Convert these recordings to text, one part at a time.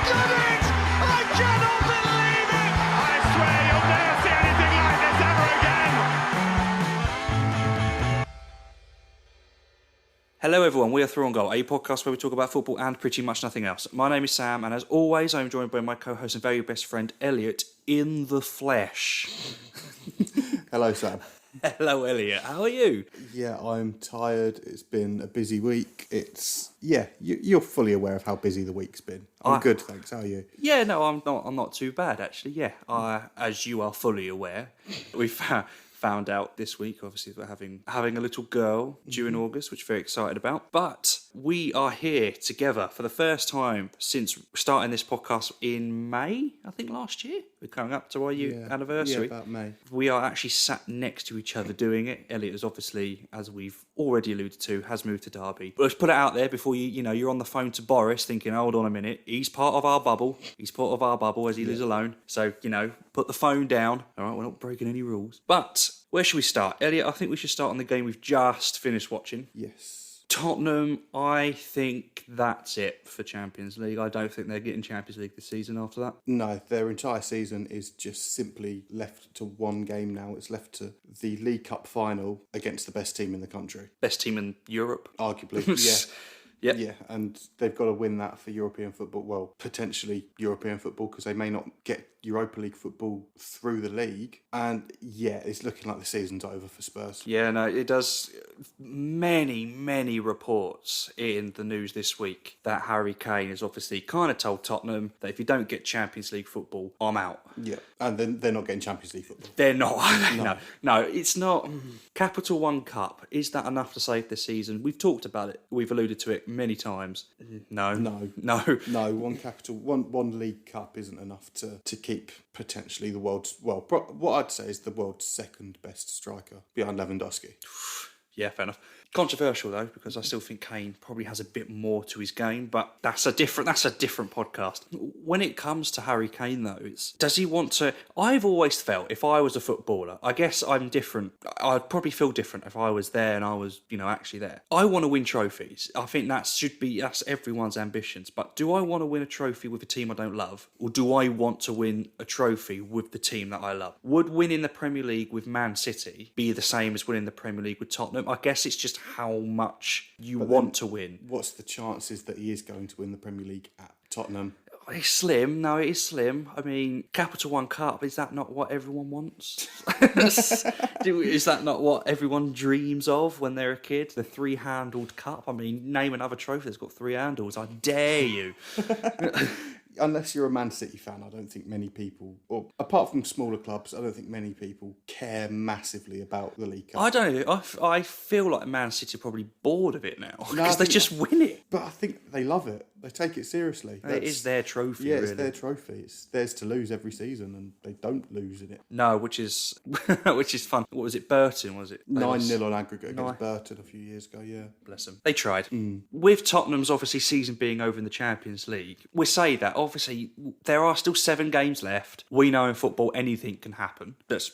done it! I cannot believe it! I swear you'll never see anything like this ever again! Hello everyone, we are Through on Goal, a podcast where we talk about football and pretty much nothing else. My name is Sam, and as always, I'm joined by my co-host and very best friend, Elliot, in the flesh. Hello, Sam. Hello, Elliot. How are you? Yeah, I'm tired. It's been a busy week. You're fully aware of how busy the week's been. I'm good, thanks. How are you? Yeah, no, I'm not too bad, actually. Yeah, as you are fully aware, we found out this week, obviously, that we're having a little girl due in August, which we're very excited about. But we are here together for the first time since starting this podcast in May, I think last year. We're coming up to our anniversary. Yeah, about May. We are actually sat next to each other doing it. Elliot is obviously, as we've already alluded to, has moved to Derby. But let's put it out there before you're on the phone to Boris thinking, hold on a minute, he's part of our bubble. He's part of our bubble as he lives alone. So, put the phone down. All right, we're not breaking any rules. But where should we start? Elliot, I think we should start on the game we've just finished watching. Yes. Tottenham, I think that's it for Champions League. I don't think they're getting Champions League this season after that. No, their entire season is just simply left to one game now. It's left to the League Cup final against the best team in the country. Best team in Europe. Arguably, yeah. Yep. Yeah, and they've got to win that for European football. Well, potentially European football, because they may not get Europa League football through the league. And yeah, it's looking like the season's over for Spurs. Yeah, no, it does. Many reports in the news this week that Harry Kane has obviously kind of told Tottenham that if you don't get Champions League football, I'm out. Yeah, and then they're not getting Champions League football. They're not. No, it's not. Capital One Cup, is that enough to save this season? We've talked about it. We've alluded to it many times. No. One League Cup isn't enough to keep potentially the world's, what I'd say is the world's second best striker behind Lewandowski. Yeah, fair enough. Controversial though, because I still think Kane probably has a bit more to his game, but that's a different podcast. When it comes to Harry Kane though, does he want to? I've always felt if I was a footballer, I guess I'm different. I'd probably feel different if I was there and I was, actually there. I want to win trophies. I think that's everyone's ambitions. But do I want to win a trophy with a team I don't love, or do I want to win a trophy with the team that I love? Would winning the Premier League with Man City be the same as winning the Premier League with Tottenham? I guess it's just how much you want to win. What's the chances that he is going to win the Premier League at Tottenham? It's slim. No, it is slim. I mean, Capital One Cup, is that not what everyone wants? Is that not what everyone dreams of when they're a kid? The three-handled cup? I mean, name another trophy that's got three handles. I dare you. Unless you're a Man City fan, I don't think many people, or apart from smaller clubs, I don't think many people care massively about the League Cup. I don't know. I feel like Man City are probably bored of it now because they just win it. But I think they love it. They take it seriously. It is their trophy, yeah, really. It's their trophy. It's theirs to lose every season, and they don't lose in it. No, which is fun. What was it, Burton, was it? 9-0 on aggregate against Burton a few years ago, yeah. Bless them. They tried. With Tottenham's, obviously, season being over in the Champions League, we say that, obviously, there are still 7 games left. We know in football anything can happen. That's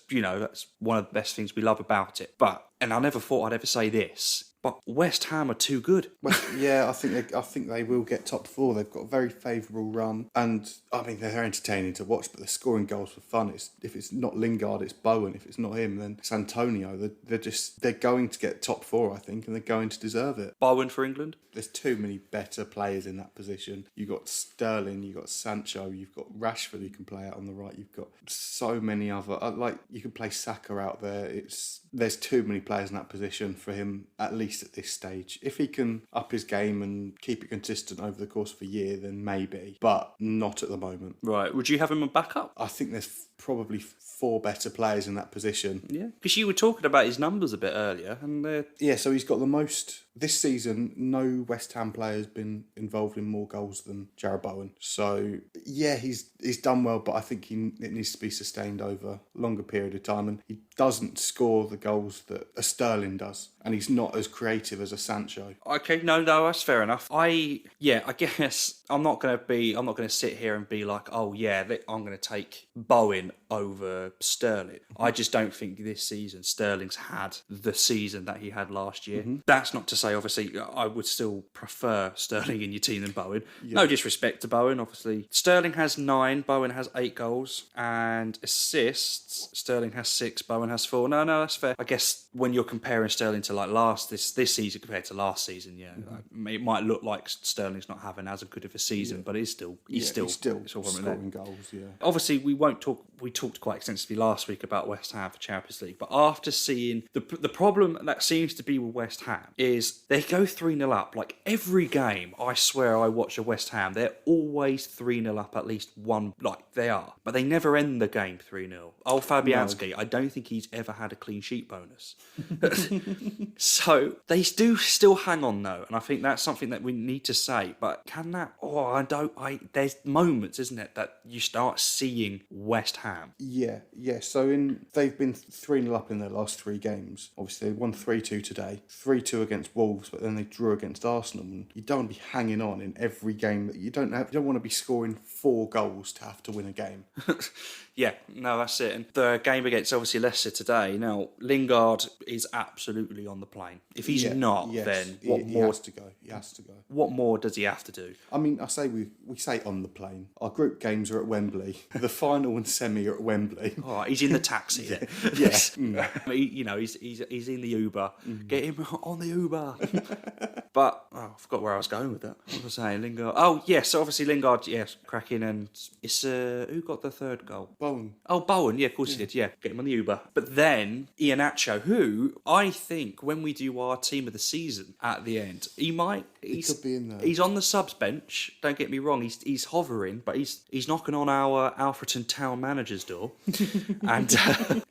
one of the best things we love about it. And I never thought I'd ever say this, but West Ham are too good. Yeah, I think they will get top 4. They've got a very favourable run, and I mean they're entertaining to watch. But they're scoring goals for fun. If it's not Lingard, it's Bowen. If it's not him, then it's Antonio. They're going to get top 4, I think, and they're going to deserve it. Bowen for England. There's too many better players in that position. You've got Sterling, you've got Sancho, you've got Rashford who can play out on the right. You've got so many other you can play Saka out there. There's too many players in that position for him, at least at this stage. If he can up his game and keep it consistent over the course of a year, then maybe, but not at the moment. Right. Would you have him a backup? I think there's probably 4 better players in that position. Yeah, because you were talking about his numbers a bit earlier, and yeah, so he's got the most this season. No West Ham player has been involved in more goals than Jarrod Bowen. So yeah, he's done well, but I think it needs to be sustained over a longer period of time, and he doesn't score the goals that a Sterling does, and he's not as creative as a Sancho. Okay, no, that's fair enough. I guess I'm not going to sit here and be like, oh yeah, I'm going to take Bowen over Sterling. I just don't think this season Sterling's had the season that he had last year. That's not to say say, obviously, I would still prefer Sterling in your team than Bowen. No disrespect to Bowen, obviously. Sterling has 9, Bowen has 8 goals, and assists, Sterling has 6, Bowen has 4. No, that's fair. I guess when you're comparing Sterling to like this season compared to last season, it might look like Sterling's not having as good of a season, but he's still scoring goals. Yeah. Obviously, we talked quite extensively last week about West Ham for Champions League, but after seeing the problem that seems to be with West Ham is they go 3-0 up. Like every game, I swear I watch a West Ham, they're always 3-0 up at least one. Like they are, but they never end the game 3-0. Fabianski, I don't think he's ever had a clean sheet bonus. So they do still hang on though, and I think that's something that we need to say. But can that? There's moments, isn't it, that you start seeing West Ham. Yeah. So they've been 3-0 up in their last 3 games. Obviously, they won 3-2 today, 3-2 against Wolves, but then they drew against Arsenal. And you don't want to be hanging on in every game that you don't want to be scoring 4 goals to have to win a game. Yeah, no, that's it. And the game against obviously Leicester today. Now Lingard is absolutely on the plane. If he's not, then what more? He has to go. What more does he have to do? I mean, I say we say on the plane. Our group games are at Wembley. The final and semi are at Wembley. All right, he's in the taxi then. Yes. He's in the Uber. Get him on the Uber. But I forgot where I was going with that. What was I saying? Lingard. Oh yes, so obviously Lingard, yes, cracking, and it's who got the 3rd goal? Bowen. Oh, Bowen, yeah, of course he did, yeah. Get him on the Uber. But then, Iheanacho, who I think when we do our team of the season at the end, he could be in there. He's on the subs bench, don't get me wrong, he's hovering, but he's knocking on our Alfreton town manager's door. And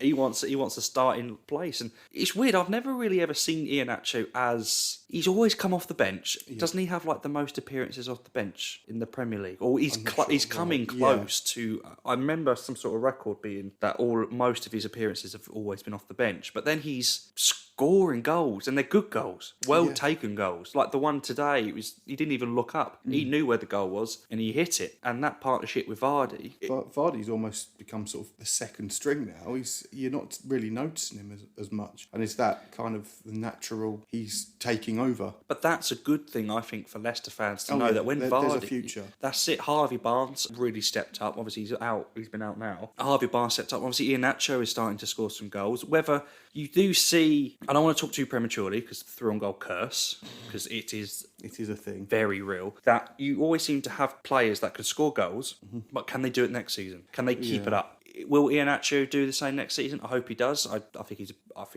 he wants a starting place. And it's weird, I've never really ever seen Iheanacho as... He's always come off the bench. Yeah. Doesn't he have like the most appearances off the bench in the Premier League? Or he's coming close to... I remember some sort of record being that most of his appearances have always been off the bench. But then he's scoring goals, and they're good goals, taken goals. Like the one today, he didn't even look up. He knew where the goal was, and he hit it. And that partnership with Vardy... Vardy's almost become sort of the second string now. You're not really noticing him as much. And is that kind of the natural... He's taking over. But that's a good thing, I think, for Leicester fans to know that when Vardy... There's a future. That's it. Harvey Barnes really stepped up. Obviously, he's out. He's been out now. Harvey Barnes stepped up. Obviously, Iheanacho is starting to score some goals. Whether you do see... I don't want to talk too prematurely because the through-on-goal curse, because it is a thing. Very real. That you always seem to have players that could score goals, but can they do it next season? Can they keep it up? Will Iheanacho do the same next season? I hope he does. I think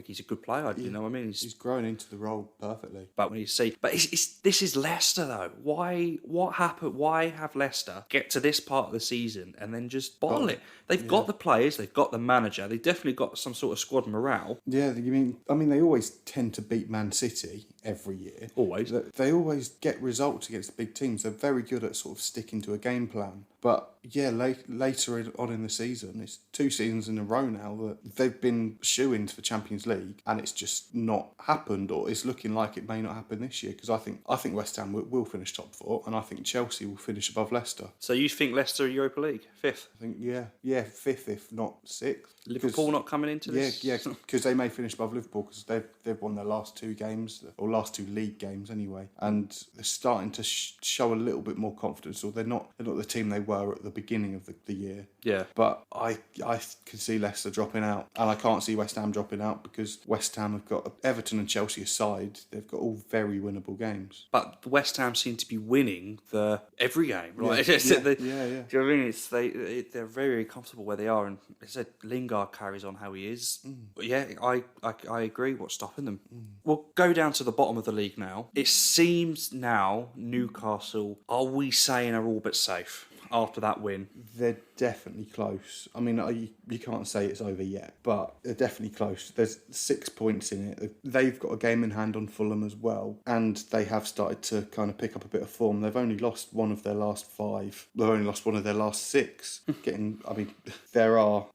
he's a good player. You know what I mean? He's grown into the role perfectly. But when you see, this is Leicester though. What happened? Why have Leicester get to this part of the season and then just bottle it? They've got the players. They've got the manager. They've definitely got some sort of squad morale. Yeah, I mean, they always tend to beat Man City every year. Always. They always get results against big teams. They're very good at sort of sticking to a game plan. But yeah, later on in the season, it's 2 seasons in a row now that they've been shoo-ins for Champions League, and it's just not happened, or it's looking like it may not happen this year. Because I think West Ham will finish top 4, and I think Chelsea will finish above Leicester. So you think Leicester Europa League 5th? I think yeah, 5th if not 6th. Liverpool not coming into this? Yeah, because they may finish above Liverpool because they've won their last 2 games, or last 2 league games anyway, and they're starting to show a little bit more confidence. Or they're not the team they were at the beginning of the year. Yeah. But I can see Leicester dropping out, and I can't see West Ham dropping out because West Ham have got Everton and Chelsea aside, they've got all very winnable games. But West Ham seem to be winning every game. Right? Yeah. Do you know what I mean? They're very comfortable where they are, and I said Lingard carries on how he is. But yeah, I agree. What's stopping them? We'll go down to the bottom of the league now. It seems now Newcastle, are we saying, are all but safe after that win? They're definitely close. I mean, you can't say it's over yet, but they're definitely close. There's 6 points in it. They've got a game in hand on Fulham as well, and they have started to kind of pick up a bit of form. They've only lost one of their last 5. They've only lost one of their last 6. There are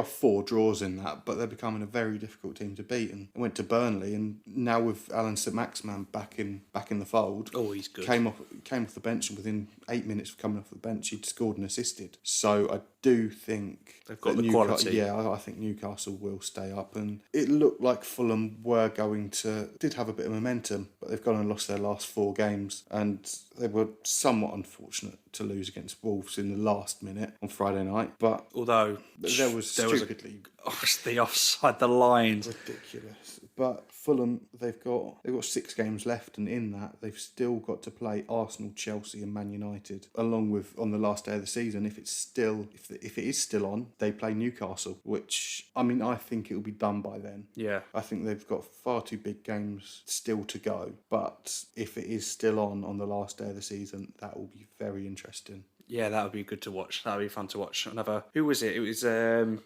4 draws in that, but they're becoming a very difficult team to beat. And went to Burnley, and now with Alan St-Maximin back in the fold. Oh, he's good. Came off the bench, and within 8 minutes of coming off the bench, he'd scored and assisted. So I do think they've got that the quality. Yeah, I think Newcastle will stay up, and it looked like Fulham did have a bit of momentum, but they've gone and lost their last 4 games, and they were somewhat unfortunate to lose against Wolves in the last minute on Friday night. But although there was stupidly the offside, the lines, ridiculous. But Fulham, they've got 6 games left, and in that they've still got to play Arsenal, Chelsea, and Man United, along with on the last day of the season. If it is still on, they play Newcastle, which I think it will be done by then. Yeah, I think they've got far too big games still to go. But if it is still on the last day of the season, that will be very interesting. Yeah, that would be good to watch. That would be fun to watch. Who was it? It was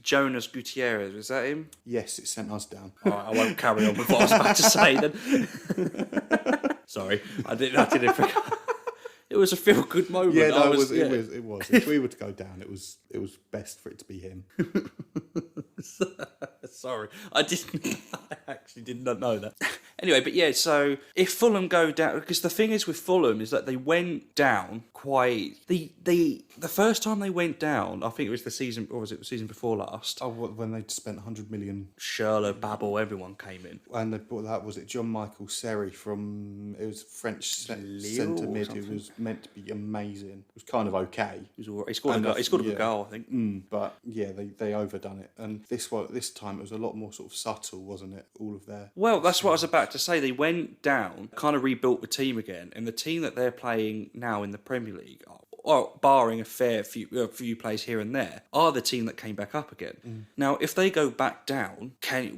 Jonas Gutierrez. Was that him? Yes, it sent us down. All right, I won't carry on with what I was about to say then. Sorry, I didn't forget. It was a feel-good moment. Yeah, no, it was. If we were to go down, it was best for it to be him. Sorry, I actually did not know that. Anyway, but yeah, so if Fulham go down, because the thing is with Fulham is that they went down quite the first time they went down, I think it was the season, or was it the season before last? Oh, when they spent 100 million. Schürrle, Babel, everyone came in. And they brought that, was it John Michael Seri from, it was French centre mid, who was meant to be amazing. It was kind of okay. He scored a good goal, I think. But yeah, they overdone it. And this time it was a lot more sort of subtle, wasn't it? All of their... Well, that's what I was about to say. They went down, kind of rebuilt the team again, and the team that they're playing now in the Premier League, or barring a few plays here and there, are the team that came back up again. Now, if they go back down,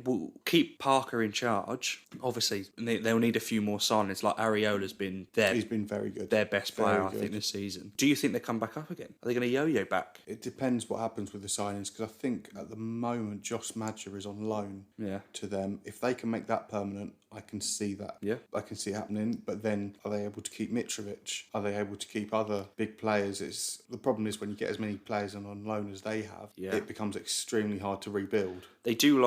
we'll keep Parker in charge. Obviously, they'll need a few more signings. Like Areola's been He's been very good. Their best player, I think, this season. Do you think they come back up again? Are they going to yo-yo back? It depends what happens with the signings, because I think at the moment Josh Madger is on loan to them. If they can make that permanent, I can see that. Yeah. I can see it happening. But then, are they able to keep Mitrovic? Are they able to keep other big players? The problem is when you get as many players on loan as they have, it becomes extremely hard to rebuild. They do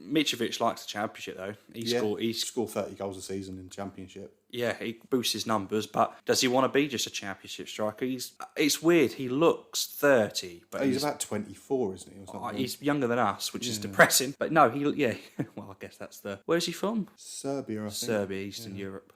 Mitrovic likes the Championship though. He scored 30 goals a season in the Championship. Yeah, he boosts his numbers, but does he want to be just a Championship striker? It's weird. He looks 30, but he's about 24, isn't he? Or something? He's younger than us, which is depressing. But no, well, I guess that's where's he from? Serbia, I think. Serbia, Eastern Europe.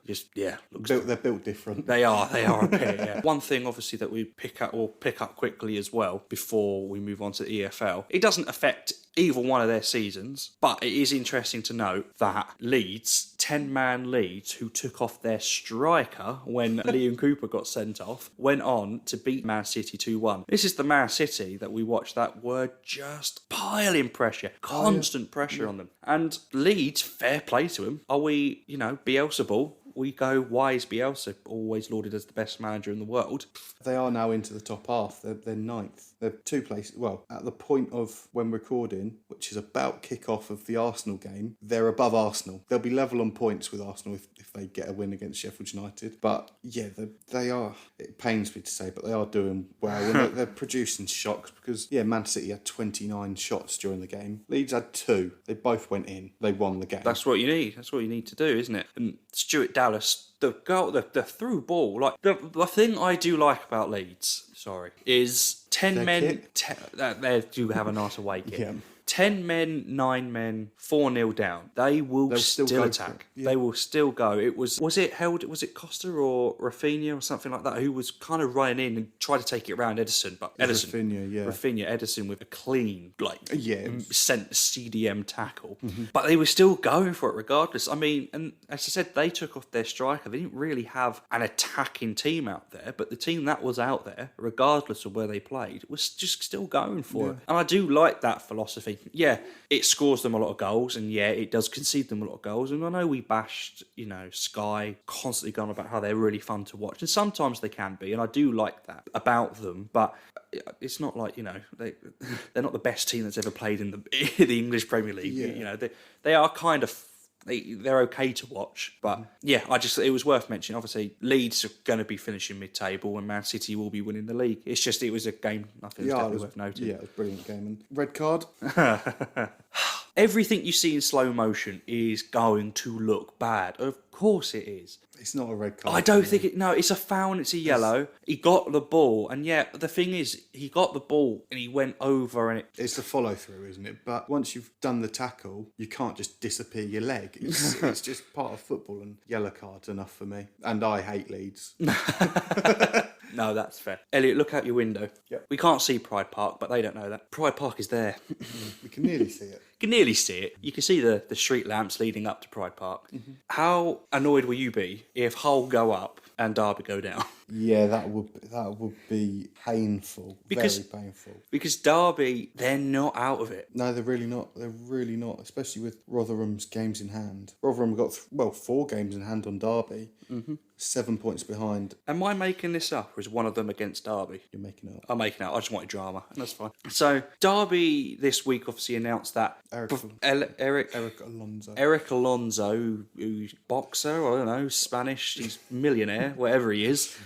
They're built different. They are a pair, yeah. One thing, obviously, that we pick up quickly as well before we move on to the EFL. It doesn't affect either one of their seasons, but it is interesting to note that Leeds, 10-man Leeds, who took off their striker when Liam Cooper got sent off, went on to beat Man City 2-1. This is the Man City that we watched that were just piling pressure, constant pressure on them. And Leeds, fair play to him. Are we, Bielsa ball? We go, why is Bielsa always lauded as the best manager in the world? They are now into the top half. They're ninth. They're 2 places. Well, at the point of when recording, which is about kick-off of the Arsenal game, they're above Arsenal. They'll be level on points with Arsenal if they get a win against Sheffield United. But yeah, they are, it pains me to say, but they are doing well. And they're producing shocks because, Man City had 29 shots during the game. Leeds had 2. They both went in. They won the game. That's what you need. That's what you need to do, isn't it? And Stuart Dallas, the through ball, like the thing I do like about Leeds, is 10 men. They do have a nice away kit. Yeah. 10 men, 9 men, 4-0 down. They'll still attack. Yeah. They will still go. Was it Costa or Rafinha or something like that who was kind of running in and tried to take it around Ederson, but Ederson with a clean, sent CDM tackle. Mm-hmm. But they were still going for it regardless. I mean, and as I said, they took off their striker. They didn't really have an attacking team out there, but the team that was out there, regardless of where they played, was just still going for it. And I do like that philosophy. Yeah, it scores them a lot of goals, and it does concede them a lot of goals. And I know we bashed, Sky, constantly going about how they're really fun to watch, and sometimes they can be, and I do like that about them. But it's not like they're not the best team that's ever played in the English Premier League. Yeah. They are kind of. They're okay to watch, but it was worth mentioning. Obviously, Leeds are going to be finishing mid-table, and Man City will be winning the league. It's just it was a game I think it was definitely worth noting. Yeah, it was a brilliant game. And red card. everything you see in slow motion is going to look bad. Of course it is. It's not a red card. I don't think it. No, it's a foul and it's a yellow. He got the ball, and yeah, the thing is, he got the ball and he went over, and It's the follow through, isn't it? But once you've done the tackle, you can't just disappear your leg. It's just part of football, and yellow card's enough for me. And I hate Leeds. No, that's fair. Elliot, look out your window. Yep. We can't see Pride Park, but they don't know that. Pride Park is there. We can nearly see it. You can nearly see it. You can see the street lamps leading up to Pride Park. Mm-hmm. How annoyed will you be if Hull go up and Derby go down? Yeah, that would be painful. Very painful. Because Derby, they're not out of it. No, they're really not. They're really not, especially with Rotherham's games in hand. Rotherham got, 4 games in hand on Derby. Mm-hmm. 7 points behind. Am I making this up, or is one of them against Derby? You're making it up. I'm making it up. I just wanted drama, and that's fine. So, Derby this week obviously announced that Eric Alonso. Eric Alonso, who's boxer, I don't know, Spanish, he's millionaire, whatever he is.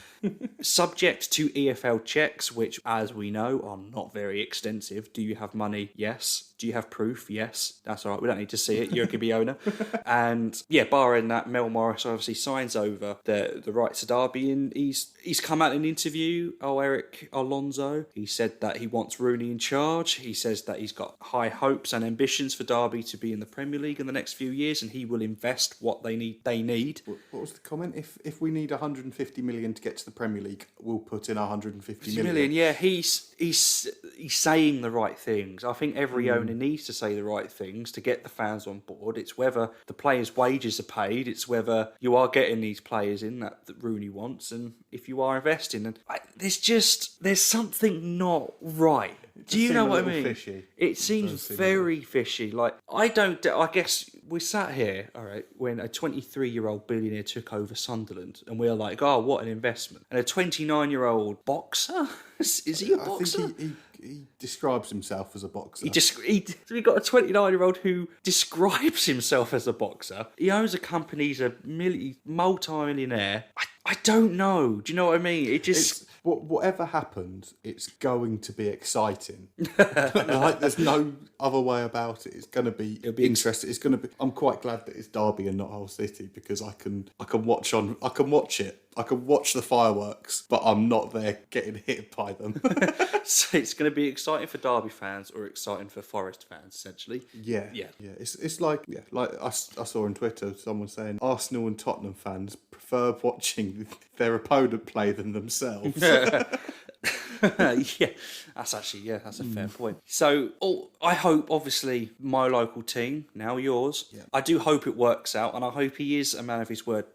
Subject to EFL checks, which, as we know, are not very extensive. Do you have money? Yes. Do you have proof? Yes. That's all right. We don't need to see it. You're a Gibby owner. And yeah, barring that, Mel Morris obviously signs over the rights to Derby, and he's come out in an interview. Eric Alonso. He said that he wants Rooney in charge. He says that he's got high hopes and ambitions for Derby to be in the Premier League in the next few years, and he will invest what they need. What was the comment? If we need 150 million to get to the Premier League, we'll put in 150 million. Yeah, he's saying the right things. I think every owner needs to say the right things to get the fans on board. It's whether the players' wages are paid. It's whether you are getting these players in that Rooney wants, and if you are investing. And there's something not right. Do you know what I mean? Fishy. It seems very fishy. Like, I guess we sat here, all right, when a 23-year-old billionaire took over Sunderland, and we are like, oh, what an investment. And a 29-year-old boxer? Is he a boxer? I think he describes himself as a boxer. So we got a 29-year-old who describes himself as a boxer. He owns a company, he's a multi-millionaire. I don't know. Do you know what I mean? It just... Whatever happens, it's going to be exciting. Like, there's no other way about it. It'll be interesting. It's going to be. I'm quite glad that it's Derby and not Hull City, because I can watch it. I can watch the fireworks, but I'm not there getting hit by them. So it's going to be exciting for Derby fans or exciting for Forest fans, essentially. Yeah. It's like I saw on Twitter someone saying Arsenal and Tottenham fans prefer watching their opponent play than themselves. Yeah, that's a fair point. So, I hope, obviously, my local team, now yours, I do hope it works out, and I hope he is a man of his word.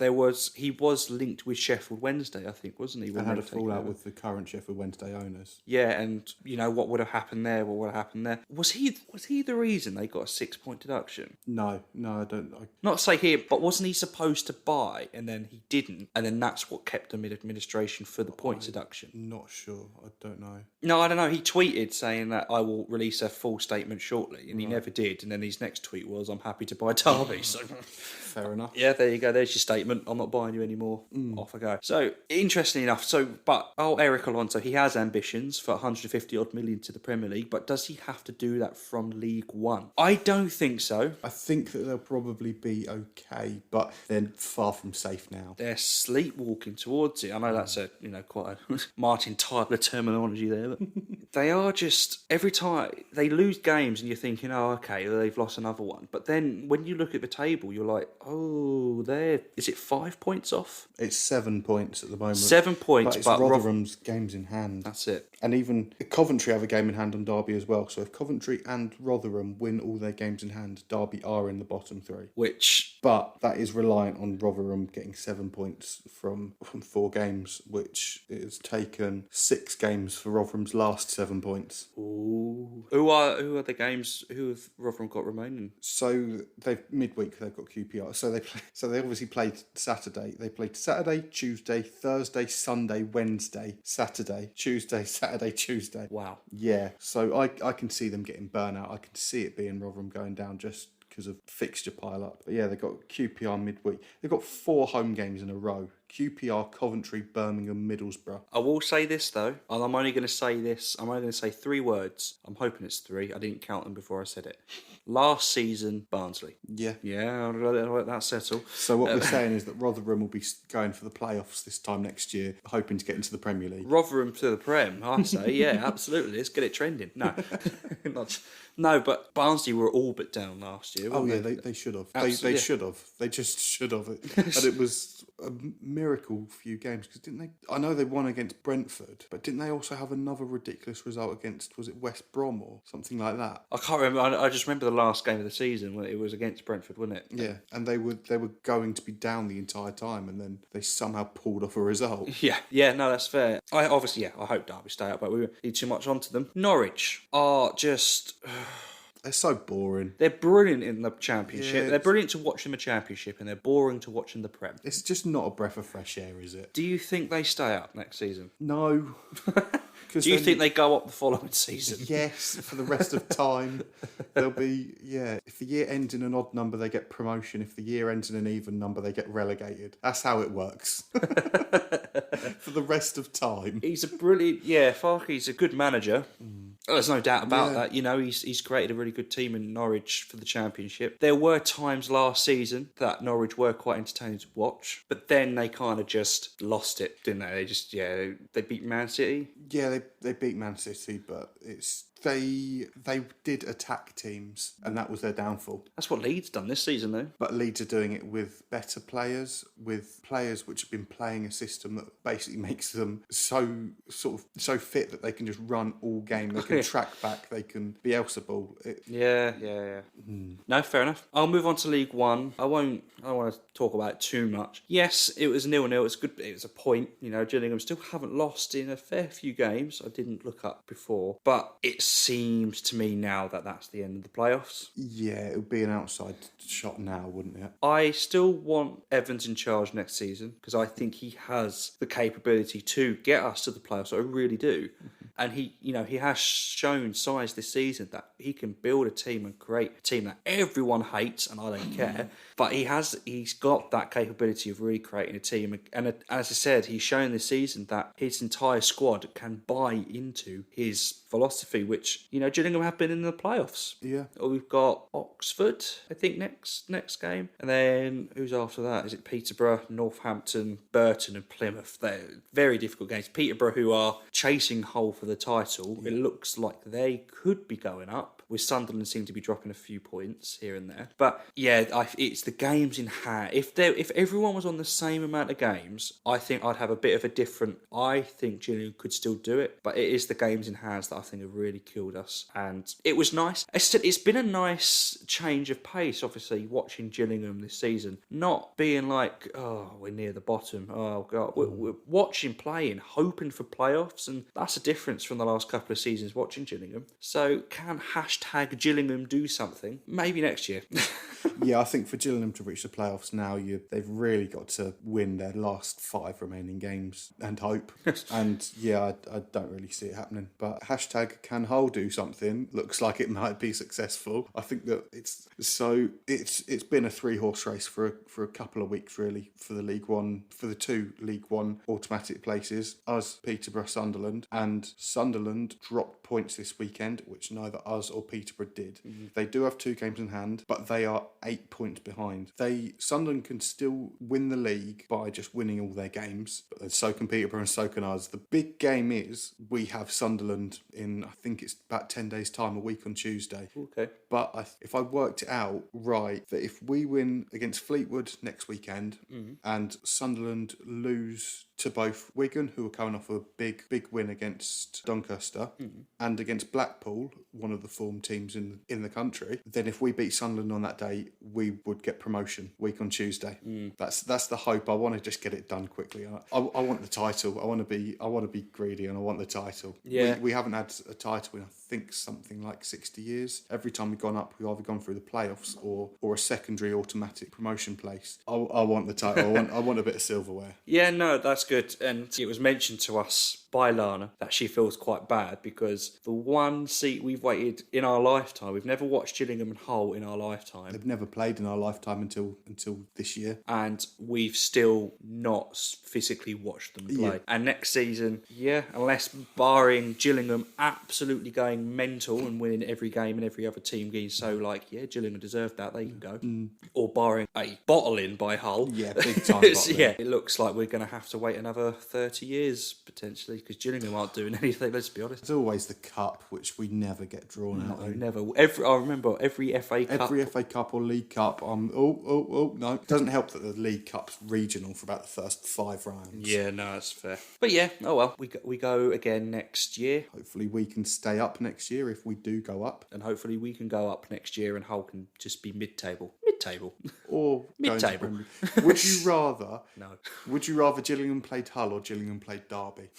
He was linked with Sheffield Wednesday, I think, wasn't he? And had a fallout with the current Sheffield Wednesday owners. Yeah, and you know what would have happened there? Was he the reason they got a 6-point deduction? No, I don't. Not to say here, but wasn't he supposed to buy, and then he didn't, and then that's what kept him in administration for the points deduction? Not sure. I don't know. No, I don't know. He tweeted saying that I will release a full statement shortly, and he never did. And then his next tweet was, "I'm happy to buy Derby." So fair enough. Yeah, there you go. There's your statement. I'm not buying you anymore. Off I go. So interesting enough. But Eric Alonso, he has ambitions for 150 odd million to the Premier League, but does he have to do that from League One? I don't think so. I think that they'll probably be okay, but they're far from safe now. They're sleepwalking towards it. I know that's quite a Martin Tyler terminology there, but they are just, every time they lose games and you're thinking, oh, okay, they've lost another one. But then when you look at the table, you're like, oh, is it 5 points off? It's 7 points at the moment. 7 points, but Rotherham's games in hand. That's it. And even Coventry have a game in hand on Derby as well. So if Coventry and Rotherham win all their games in hand, Derby are in the bottom 3. But that is reliant on Rotherham getting 7 points from 4 games, which is taken 6 games for Rotherham's last 7 points. Ooh. Who are the games? Who have Rotherham got remaining? So midweek they've got QPR. So they obviously played Saturday. They played Saturday, Tuesday, Thursday, Sunday, Wednesday, Saturday, Tuesday, Saturday, Tuesday. Wow. Yeah. So I can see them getting burnout. I can see it being Rotherham going down just because of fixture pile up. But yeah, they've got QPR midweek. They've got 4 home games in a row. QPR, Coventry, Birmingham, Middlesbrough. I will say this though, and I'm only going to say this. I'm only going to say 3 words. I'm hoping it's 3. I didn't count them before I said it. Last season, Barnsley. Yeah. Yeah, I'll let that settle. So what we're saying is that Rotherham will be going for the playoffs this time next year, hoping to get into the Premier League. Rotherham to the Prem, I say, yeah, absolutely. Let's get it trending. No, no, but Barnsley were all but down last year. Oh yeah, weren't they should have. Absolutely. They should have. They just should have. And it was a miracle few games because didn't they? I know they won against Brentford, but didn't they also have another ridiculous result against, was it West Brom or something like that? I can't remember. I just remember the last game of the season when it was against Brentford, wasn't it? Yeah, and they were going to be down the entire time, and then they somehow pulled off a result. Yeah, no, that's fair. I hope Derby stay up, but we won't lead too much onto them. Norwich are just. They're so boring. They're brilliant in the Championship. Yeah, they're brilliant to watch in the Championship, and they're boring to watch in the Prem. It's just not a breath of fresh air, is it? Do you think they stay up next season? No. Do you think they go up the following season? Yes, for the rest of time. They'll be, if the year ends in an odd number, they get promotion. If the year ends in an even number, they get relegated. That's how it works. For the rest of time. He's a brilliant, Farke's a good manager. There's no doubt about that. You know, he's created a really good team in Norwich for the Championship. There were times last season that Norwich were quite entertaining to watch, but then they kind of just lost it, didn't they? They just, they beat Man City. Yeah, they beat Man City, but they did attack teams, and that was their downfall. That's what Leeds done this season, though. But Leeds are doing it with better players, with players which have been playing a system that basically makes them so fit that they can just run all game. They can track back. They can be elsable. Yeah. No, fair enough. I'll move on to League One. I don't want to talk about it too much. Yes, it was 0-0. It's good. It was a point. You know, Gillingham still haven't lost in a fair few games. I didn't look up before, but it seems to me now that that's the end of the playoffs. Yeah, it would be an outside shot now, wouldn't it? I still want Evans in charge next season because I think he has the capability to get us to the playoffs. I really do. And he has shown signs this season that he can build a team and create a team that everyone hates, and I don't care. But he's got that capability of really creating a team. And as I said, he's shown this season that his entire squad can buy into his philosophy, which, Gillingham have been in the playoffs. Yeah. We've got Oxford, I think, next game. And then who's after that? Is it Peterborough, Northampton, Burton and Plymouth? They're very difficult games. Peterborough, who are chasing Hull for the title, it looks like they could be going up. With Sunderland seem to be dropping a few points here and there. But it's the games in hand. If everyone was on the same amount of games, I think I'd have a bit of a different. I think Gillingham could still do it, but it is the games in hands that I think have really killed us. And it was nice. It's been a nice change of pace, obviously, watching Gillingham this season. Not being like, oh, we're near the bottom. Oh, God. We're watching, playing, hoping for playoffs. And that's a difference from the last couple of seasons watching Gillingham. So can hashtag Gillingham do something? Maybe next year. Yeah, I think for Gillingham to reach the playoffs now, they've really got to win their last 5 remaining games and hope. And I don't really see it happening. But hashtag can Hull do something looks like it might be successful. I think that it's been a 3-horse race for a couple of weeks really for the League One, for the 2 League One automatic places. Us, Peterborough, Sunderland, and Sunderland dropped points this weekend, which neither us or Peterborough did. Mm-hmm. They do have 2 games in hand, but they are 8 points behind. Sunderland can still win the league by just winning all their games, but so can Peterborough and so can us. The big game is we have Sunderland in, I think it's about 10 days' time, a week on Tuesday. Okay. But if I worked it out right, that if we win against Fleetwood next weekend and Sunderland lose to both Wigan, who are coming off a big win against Doncaster, and against Blackpool, one of the form teams in the country, then if we beat Sunderland on that day, we would get promotion week on Tuesday. That's the hope. I want to just get it done quickly. I want the title. I want to be greedy, and I want the title. Yeah. We haven't had a title in, I think something like 60 years. Every time we've gone up, we've either gone through the playoffs or a secondary automatic promotion place. I want the title. I want a bit of silverware. Yeah, no, that's good. And it was mentioned to us by Lana that she feels quite bad because the one seat we've waited in our lifetime, we've never watched Gillingham and Hull in our lifetime. They've never played in our lifetime until this year. And we've still not physically watched them play. Yeah. And next season, unless barring Gillingham absolutely going mental and winning every game and every other team getting so Gillingham deserved that, they can go. Or barring a bottling by Hull. Yeah, big time bottling. Yeah, it looks like we're going to have to wait another 30 years potentially because Gillingham aren't doing anything, let's be honest. There's always the cup, which we never get drawn out in. Never. I remember every FA Cup. Every FA Cup or League Cup, no. It doesn't help that the League Cup's regional for about the first 5 rounds. Yeah, no, that's fair. But yeah, oh well, we go again next year. Hopefully we can stay up next year if we do go up. And hopefully we can go up next year and Hull can just be mid-table. Or Mid-table. Would you rather? No. Would you rather Gillingham played Hull or Gillingham played Derby?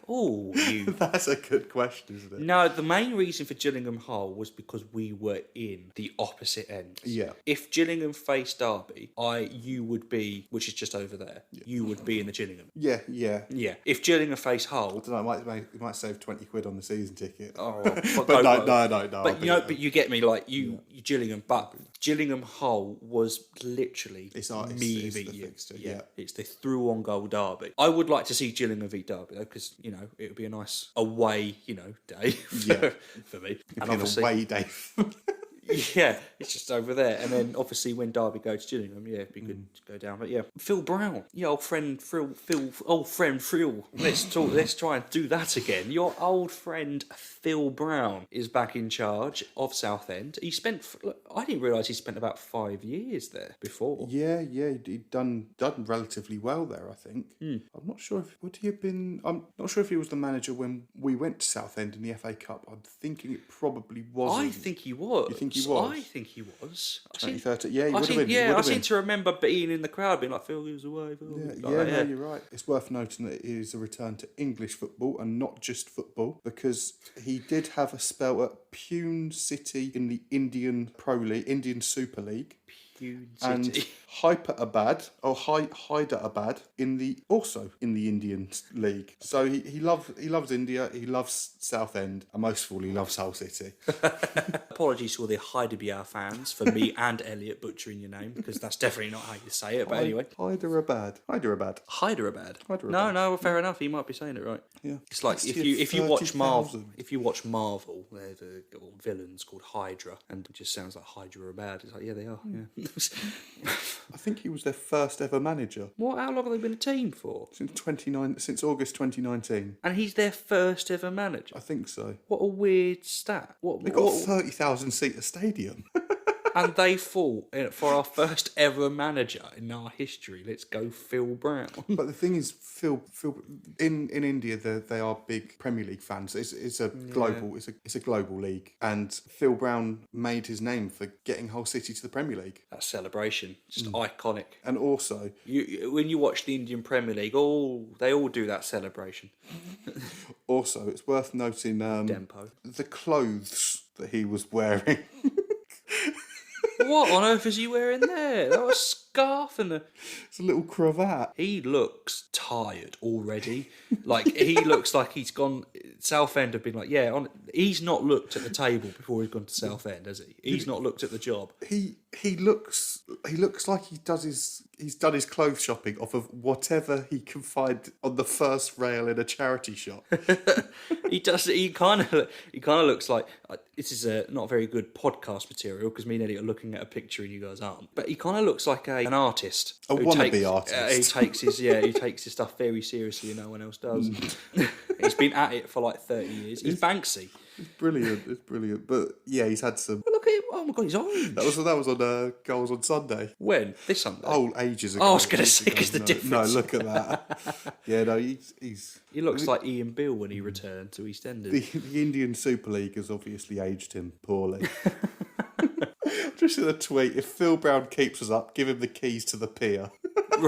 Oh, you. That's a good question, isn't it? No, the main reason for Gillingham Hull was because we were in the opposite ends. Yeah. If Gillingham faced Derby, you would be, which is just over there, you would be in the Gillingham. Yeah. Yeah. If Gillingham faced Hull, I don't know, it might save 20 quid on the season ticket. oh, but no. But you get me, like you Gillingham, but Gillingham Hull was literally it's me the v you. fixture, Yeah, it's the through on goal derby. I would like to see Gillingham v Derby though, because it would be a nice away day for me. And obviously, away day. Yeah, it's just over there. And then obviously when Derby go to Gillingham, it'd be good to go down. But yeah, Phil Brown, your old friend Phil. Let's try and do that again. Your old friend Phil Brown is back in charge of Southend. I didn't realise he spent about 5 years there before. Yeah, he'd done relatively well there, I think. I'm not sure I'm not sure if he was the manager when we went to Southend in the FA Cup. I'm thinking it probably wasn't. I think he was. You think he was? I think he was. 2013. Yeah, he would have been. Yeah, I seem to remember being in the crowd being like, Phil, he was away. No, you're right. It's worth noting that it is a return to English football and not just football, because he did have a spell at Pune City in the Indian Super League. And Hyderabad in the Indian League. So he loves India, he loves Southend, and most of all he loves Hull City. Apologies to all the Hyderabad fans for me and Elliot butchering your name, because that's definitely not how you say it. But anyway, Hyderabad. No, fair enough. He might be saying it right. Yeah, it's like if you watch Marvel, there's a villains called Hydra, and it just sounds like Hyderabad. It's like, yeah, they are. Yeah. I think he was their first ever manager. What? How long have they been a team for? Since August 2019. And he's their first ever manager? I think so. What a weird stat. They got a 30,000 seater stadium. And they fought for our first ever manager in our history. Let's go Phil Brown. But the thing is, Phil in India, they are big Premier League fans. It's a global league, and Phil Brown made his name for getting Hull City to the Premier League. That celebration, just iconic. And also, when you watch the Indian Premier League, they all do that celebration. Also, it's worth noting Dempo. The clothes that he was wearing. What on earth is he wearing there? That was a scarf and it's a little cravat. He looks tired already. Like, he looks like he's gone. Southend have been like, he's not looked at the table before he's gone to Southend, has he? He's not looked at the job. He looks like he's done his clothes shopping off of whatever he can find on the first rail in a charity shop. He does. He kind of looks like this is not very good podcast material because me and Eddie are looking at a picture and you guys aren't. But he kind of looks like an artist, a wannabe artist. He takes his stuff very seriously, and no one else does. He's been at it for like 30 years. He's Banksy. It's brilliant. But yeah, he's had some. Look at him! Oh my god, he's orange. That was on Goals on Sunday. When? This Sunday? Oh, ages ago. Oh, I was going to say, because the difference. No, look at that. Yeah, no, he's. He looks like Ian Beale when he returned to EastEnders. The Indian Super League has obviously aged him poorly. Just in a tweet, if Phil Brown keeps us up, give him the keys to the pier. On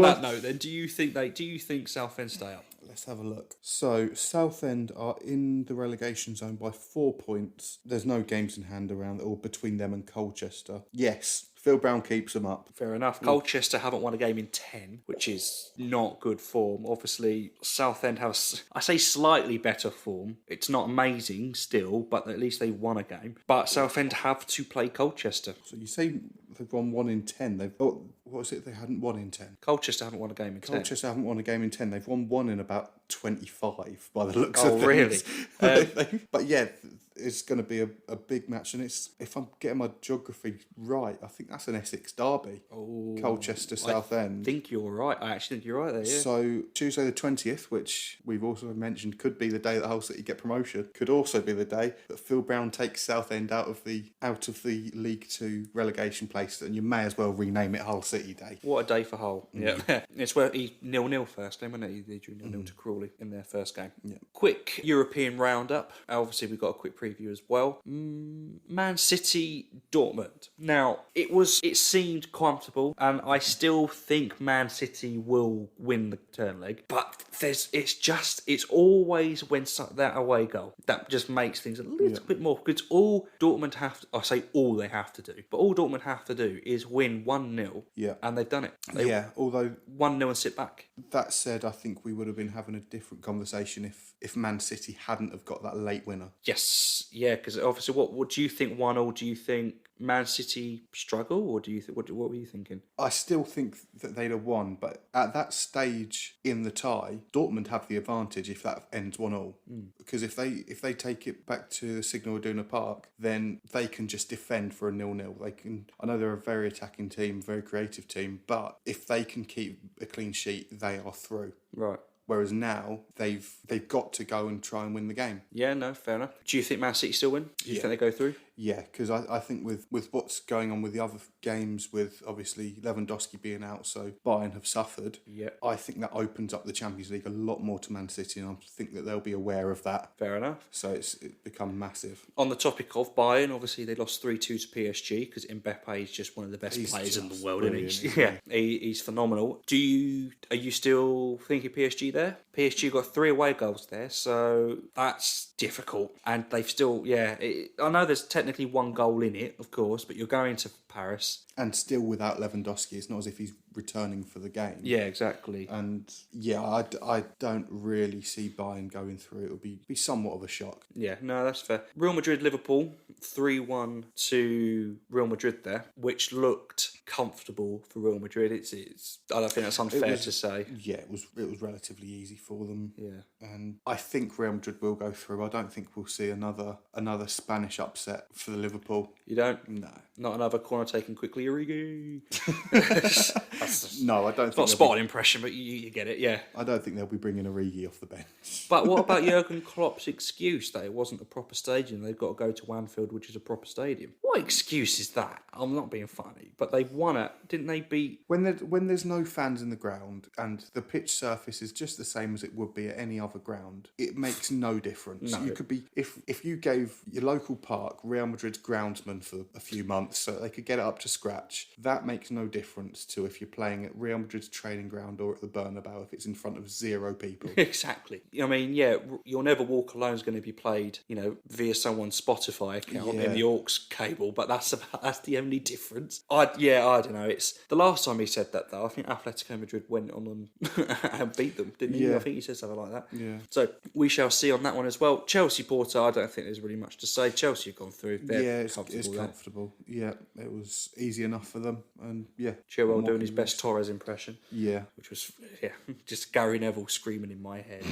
that note, then, do you think Southend stay up? Let's have a look. So Southend are in the relegation zone by 4 points. There's no games in hand around or between them and Colchester. Yes, Phil Brown keeps them up. Fair enough. Colchester haven't won a game in 10, which is not good form. Obviously, Southend have, I say, slightly better form. It's not amazing still, but at least they won a game. But Southend have to play Colchester. So you say they've won 1 in 10. What was it? They hadn't won in 10. Colchester haven't won a game in 10. Colchester haven't won a game in 10. They've won 1 in about 25 by the looks Oh, of really? things. But yeah, it's going to be a big match, and it's, if I'm getting my geography right, I think that's an Essex derby. Oh, Colchester, Southend. I think you're right. I actually think you're right there, yeah. So Tuesday the 20th, which we've also mentioned could be the day that Hull City get promotion, could also be the day that Phil Brown takes Southend out of the League 2 relegation place, and you may as well rename it Hull City Day. What a day for Hull. Yeah. It's where he 0-0 first game, wasn't it? He drew 0-0 to Crawley in their first game. Yeah. Quick European roundup. Obviously, we've got a quick preview as well. Man City, Dortmund. Now, it seemed comfortable, and I still think Man City will win the turn leg, but it's always when that away goal that just makes things a little bit more, because all Dortmund have to, I say all they have to do, but all Dortmund have to do is win 1-0, and they've done it. Although 1-0 and sit back. that said, I think we would have been having a different conversation if Man City hadn't have got that late winner. Yes, yeah, because obviously, what do you think? 1-0? Do you think Man City struggle, or do you think what were you thinking? I still think that they'd have won, but at that stage in the tie, Dortmund have the advantage if that ends 1-1. Because if they take it back to Signal Iduna Park, then they can just defend for a 0-0. They can. I know they're a very attacking team, very creative team, but if they can keep a clean sheet, they are through. Right. Whereas now they've got to go and try and win the game. Yeah, no, fair enough. Do you think Man City still win? Do you think they go through? Yeah, because I think with what's going on with the other games, with obviously Lewandowski being out, so Bayern have suffered. Yeah. I think that opens up the Champions League a lot more to Man City, and I think that they'll be aware of that. Fair enough. So it's become massive. On the topic of Bayern, obviously they lost 3-2 to PSG because Mbappe is just one of the best players in the world, isn't he? Yeah, he's phenomenal. Are you still thinking PSG there? PSG got 3 away goals there, so that's difficult. And they've still, I know there's technically 1 goal in it, of course, but you're going to Paris. And still without Lewandowski, it's not as if he's returning for the game. Yeah, exactly. And I don't really see Bayern going through. It would be somewhat of a shock. Yeah, no, that's fair. Real Madrid, Liverpool, 3-1 to Real Madrid there, which looked comfortable for Real Madrid. It's I don't think that's unfair to say. Yeah, it was relatively easy for them. Yeah. And I think Real Madrid will go through. I don't think we'll see another Spanish upset for the Liverpool. You don't? No. Not another corner taken quickly, Origi. No, I don't think... It's not a spot impression, but you get it, yeah. I don't think they'll be bringing Origi off the bench. But what about Jurgen Klopp's excuse that it wasn't a proper stadium? They've got to go to Anfield, which is a proper stadium. What excuse is that? I'm not being funny, but they've won it. Didn't they beat... When there's no fans in the ground and the pitch surface is just the same as it would be at any other ground, it makes no difference. No. You could be... If you gave your local park Real Madrid's groundsman for a few months so they could get it up to scratch, that makes no difference to if you're playing at Real Madrid's training ground or at the Bernabeu if it's in front of 0 people. Exactly. I mean, yeah, You'll Never Walk Alone is going to be played, via someone's Spotify account in the aux cable, but that's the only difference. I don't know. It's the last time he said that though. I think Atletico Madrid went on and beat them, didn't he? Yeah. I think he said something like that. Yeah. So we shall see on that one as well. Chelsea Porto, I don't think there's really much to say. Chelsea have gone through. It's comfortable. Yeah, it was easy enough for them, and Chilwell doing his best Torres impression. Yeah, which was just Gary Neville screaming in my head.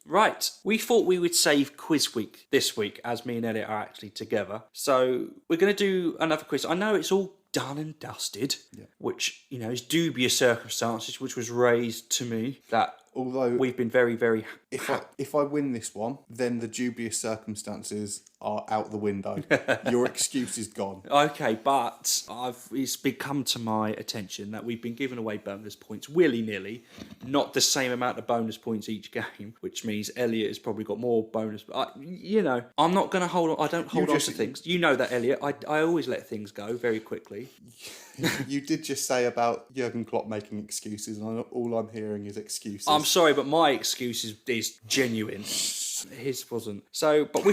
Right, we thought we would save quiz week this week as me and Elliot are actually together. So we're going to do another quiz. I know it's all done and dusted, which, is dubious circumstances, which was raised to me that although we've been very, very... If I win this one, then the dubious circumstances are out the window. Your excuse is gone. Okay, but it's become to my attention that we've been giving away bonus points willy-nilly, not the same amount of bonus points each game, which means Elliot has probably got more bonus. I'm not going to hold on. I don't hold on to things. You know that, Elliot. I always let things go very quickly. You did just say about Jurgen Klopp making excuses, and all I'm hearing is excuses. I'm sorry, but my excuse is genuine. His wasn't. So, but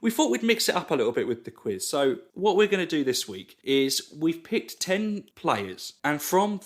we thought we'd mix it up a little bit with the quiz. So, what we're going to do this week is we've picked 10 players, and from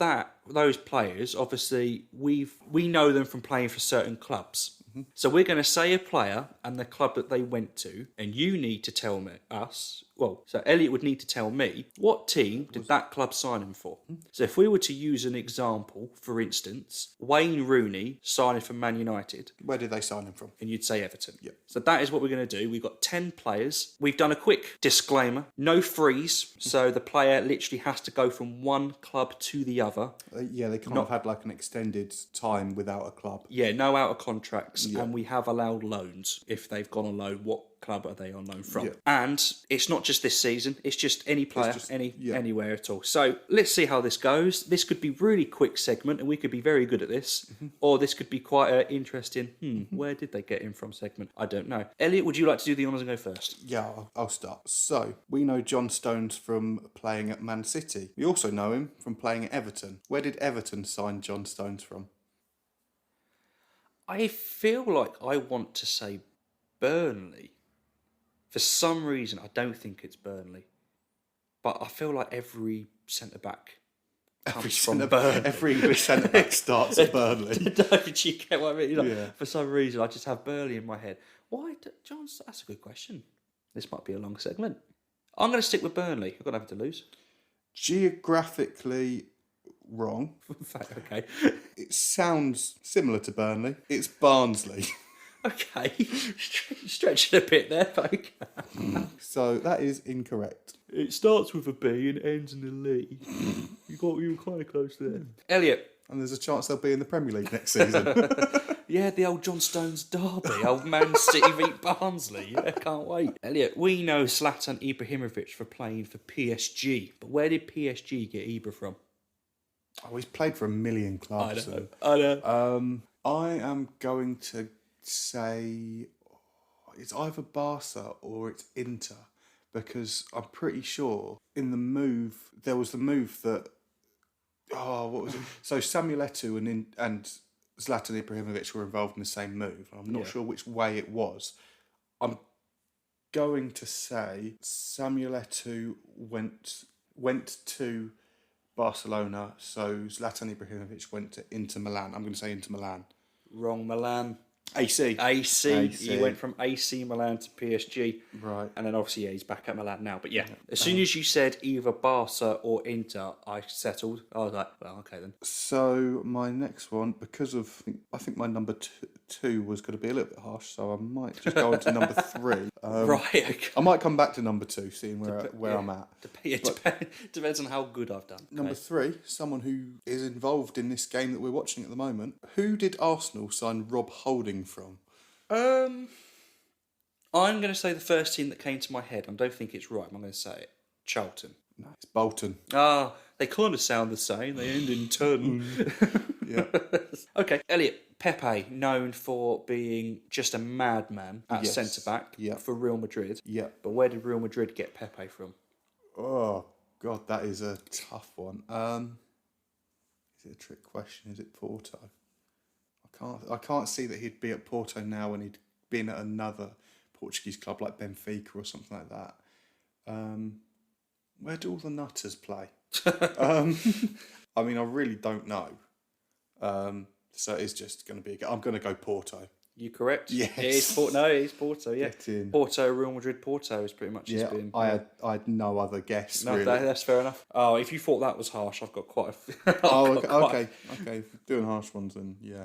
those players, obviously, we know them from playing for certain clubs. So we're going to say a player and the club that they went to, and you need to tell us. Well, so Elliot would need to tell me what team did that club sign him for. So if we were to use an example, for instance, Wayne Rooney signing for Man United. Where did they sign him from? And you'd say Everton. Yep. So that is what we're going to do. We've got 10 players. We've done a quick disclaimer. No freeze. So the player literally has to go from one club to the other. They kind of had like an extended time without a club. Yeah, no out of contracts. Yeah. And we have allowed loans. If they've gone on loan, what club are they on loan from? Yeah. And it's not just this season, it's just any player, anywhere at all. So let's see how this goes. This could be really quick segment and we could be very good at this, or this could be quite an interesting, where did they get him from segment? I don't know. Elliot, would you like to do the honours and go first? Yeah, I'll start. So, we know John Stones from playing at Man City. We also know him from playing at Everton. Where did Everton sign John Stones from? I feel like I want to say Burnley. For some reason, I don't think it's Burnley. But I feel like every centre-back comes from Burnley. Every English centre-back starts at Burnley. Don't you get what I mean? For some reason, I just have Burnley in my head. Why, John? That's a good question. This might be a long segment. I'm going to stick with Burnley. I've got nothing to lose. Geographically wrong. Okay. It sounds similar to Burnley. It's Barnsley. Okay, stretching a bit there, but okay. So that is incorrect. It starts with a B and ends in a Lee. You were kind of close there. Elliot. And there's a chance they'll be in the Premier League next season. Yeah, the old John Stones derby, old Man City beat Barnsley. Yeah, can't wait. Elliot, we know Zlatan Ibrahimovic for playing for PSG, but where did PSG get Ibra from? Oh, he's played for a million clubs. I know. I am going to say it's either Barca or it's Inter, because I'm pretty sure in the move there was the move that what was it? So Samuel Eto'o and Zlatan Ibrahimovic were involved in the same move. I'm not sure which way it was. I'm going to say Samuel Eto'o went to Barcelona, so Zlatan Ibrahimovic went to Inter Milan. I'm going to say Inter Milan. Wrong, Milan. AC. He went from AC Milan to PSG. Right. And then obviously, he's back at Milan now. But yeah, as soon as you said either Barca or Inter, I settled. I was like, well, okay then. So my next one, because of, I think my number two was going to be a little bit harsh, so I might just go on to number 3. Right, okay. I might come back to number 2, seeing where I'm at. Depends on how good I've done. Number 3, someone who is involved in this game that we're watching at the moment. Who did Arsenal sign Rob Holding from? I'm going to say the first team that came to my head. I don't think it's right. I'm going to say it. Charlton. No, it's Bolton. Ah, they kind of sound the same. They end in ton. Yeah. Okay, Elliot. Pepe, known for being just a madman at centre-back for Real Madrid. Yeah. But where did Real Madrid get Pepe from? Oh, God, that is a tough one. Is it a trick question? Is it Porto? I can't see that he'd be at Porto now when he'd been at another Portuguese club like Benfica or something like that. Where do all the nutters play? I mean, I really don't know. So it's just going to be... I'm going to go Porto. You correct? Yes. It is Porto, yeah. Get in. Porto, Real Madrid, Porto is pretty much... Yeah, been, I had no other guess, no, really. That's fair enough. Oh, if you thought that was harsh, I've got quite a... Okay. Doing harsh ones then, yeah.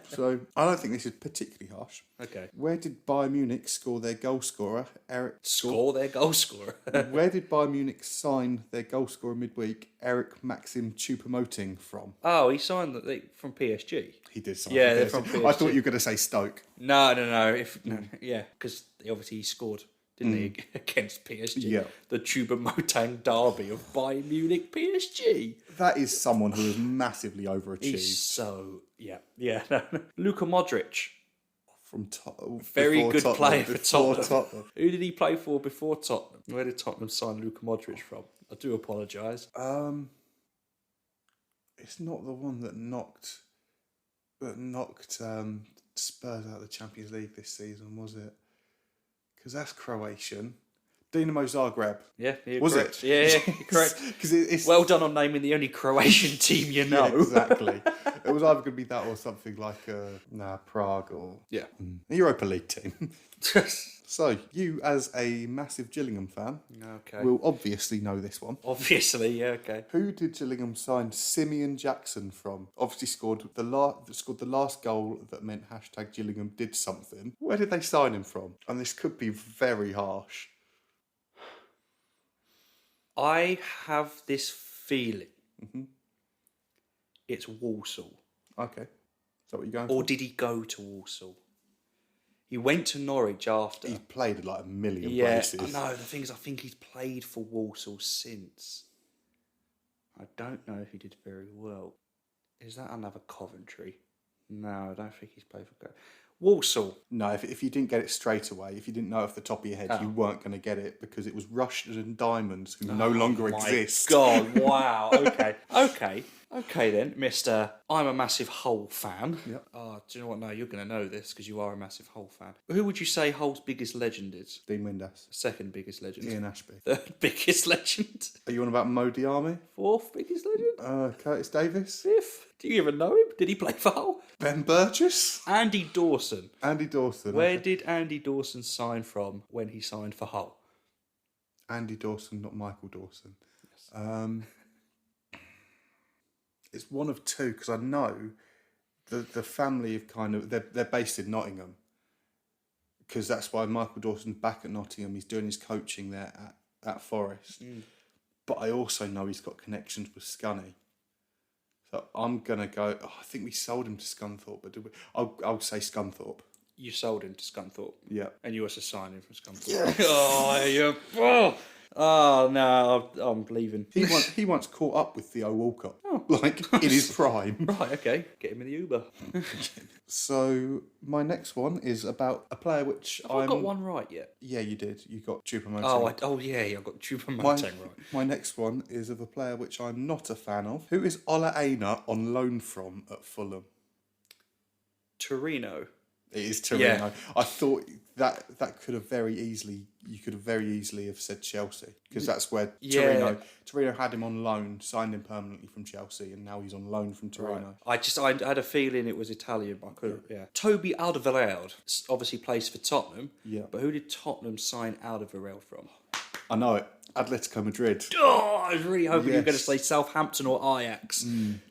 So, I don't think this is particularly harsh. Okay. Where did Bayern Munich score their goal scorer, Eric... Score their goal scorer? Where did Bayern Munich sign their goal scorer midweek, Eric Maxim Choupo-Moting, from? Oh, he signed from PSG. He did sign they're from PSG. I thought you were going to say Stoke. No. Because obviously he scored, didn't he, against PSG? Yeah. The Choupo-Moting derby of Bayern Munich PSG. That is someone who has massively overachieved. He's so... Yeah. Luka Modric. from Very good player for before Tottenham. Who did he play for before Tottenham? Where did Tottenham sign Luka Modric from? I do apologise. It's not the one that knocked Spurs out of the Champions League this season, was it? Because that's Croatian. Dinamo Zagreb. Yeah, you're was correct. it? Yeah, you're correct. Because it's Well done on naming the only Croatian team you know. Yeah, exactly. It was either going to be that or something like Prague or Yeah. a Europa League team. So, you as a massive Gillingham fan Okay. will obviously know this one. Obviously, yeah, okay. Who did Gillingham sign Simeon Jackson from? Obviously scored the last goal that meant #Gillingham did something. Where did they sign him from? And this could be very harsh. I have this feeling it's Walsall. Okay. Is that what you're going for? Or did he go to Walsall? He went to Norwich after. He's played at like a million Yeah, places. I know. The thing is, I think he's played for Walsall since. I don't know if he did very well. Is that another Coventry? No, I don't think he's played for Walsall. No, if you didn't get it straight away, if you didn't know off the top of your head, you weren't going to get it because it was Rushden and Diamonds who no longer exist. God, wow. Okay then, Mr. I'm a massive Hull fan. Yep. Oh, do you know what? No, you're going to know this because you are a massive Hull fan. Who would you say Hull's biggest legend is? Dean Windass. Second biggest legend. Ian Ashby. Third biggest legend. Are you on about Mo Diarmi? Fourth biggest legend. Curtis Davis? Fifth. Do you even know him? Did he play for Hull? Ben Burgess? Andy Dawson. Andy Dawson. Where did Andy Dawson sign from when he signed for Hull? Andy Dawson, not Michael Dawson. Yes. It's one of two because I know the family of they're based in Nottingham because that's why Michael Dawson's back at Nottingham. He's doing his coaching there at Forest. But I also know he's got connections with Scunny. So I'm going to go... Oh, I think we sold him to Scunthorpe, but did we? I'll say Scunthorpe. You sold him to Scunthorpe? Yeah. And you also signed him from Scunthorpe? Yes. Oh, no, I'm leaving. He once caught up with Theo Walcott, in his prime. Right, okay. Get him in the Uber. So my next one is about a player which I got one right yet. Yeah, you did. You got Choupo-Moting. Oh yeah, I got Choupo-Moting right. My next one is of a player which I'm not a fan of. Who is Ola Aina on loan from at Fulham? Torino. It is Torino. Yeah. I thought that could have you could have very easily have said Chelsea because that's where Torino had him on loan, signed him permanently from Chelsea, and now he's on loan from Torino. Right. I had a feeling it was Italian, but I couldn't. Yeah. Toby Alderweireld obviously plays for Tottenham. Yeah. But who did Tottenham sign Alderweireld from? I know it. Atletico Madrid. Oh, I was really hoping you were going to say Southampton or Ajax.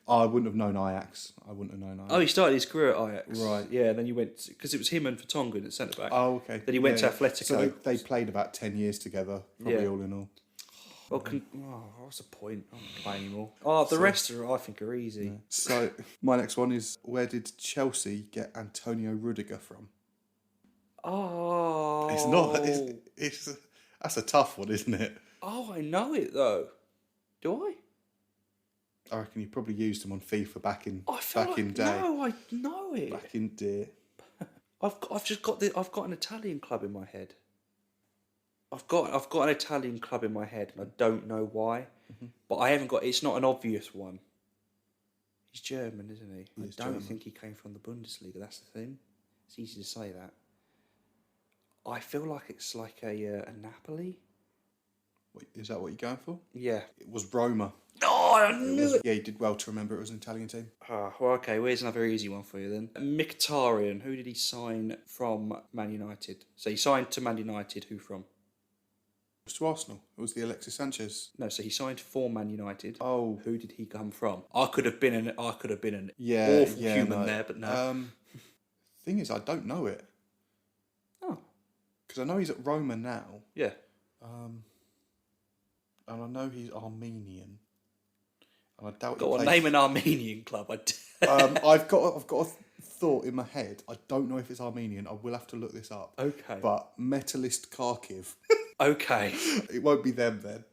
I wouldn't have known Ajax. Oh, he started his career at Ajax. Right. Yeah, then you went... Because it was him and Vertonghen at centre-back. Oh, okay. Then he went to Atletico. So they played about 10 years together, probably all in all. Well, what's the point? I'm not playing anymore. Oh, the rest I think are easy. Yeah. So my next one is, where did Chelsea get Antonio Rudiger from? Oh. It's not... It's that's a tough one, isn't it? Oh, I know it, though. Do I? I reckon you probably used him on FIFA back in day. No, I know it. Back in day. I've got an Italian club in my head. I've got an Italian club in my head, and I don't know why. But I haven't got. It's not an obvious one. He's German, isn't he? I don't think he came from the Bundesliga. That's the thing. It's easy to say that. I feel like it's like a Napoli. Wait, is that what you're going for? Yeah. It was Roma. Oh, I knew it. Yeah, you did well to remember it was an Italian team. Well, okay, where's another easy one for you then? Mkhitaryan, who did he sign from Man United? So he signed to Man United, who from? It was to Arsenal. It was the Alexis Sanchez. No, so he signed for Man United. Oh. Who did he come from? I could have been an awful human there, but no. Thing is, I don't know it. Oh. Because I know he's at Roma now. Yeah. And I know he's Armenian. And I doubt. Got to name an Armenian club. I've got a thought in my head. I don't know if it's Armenian. I will have to look this up. Okay. But Metalist Kharkiv. Okay. It won't be them then.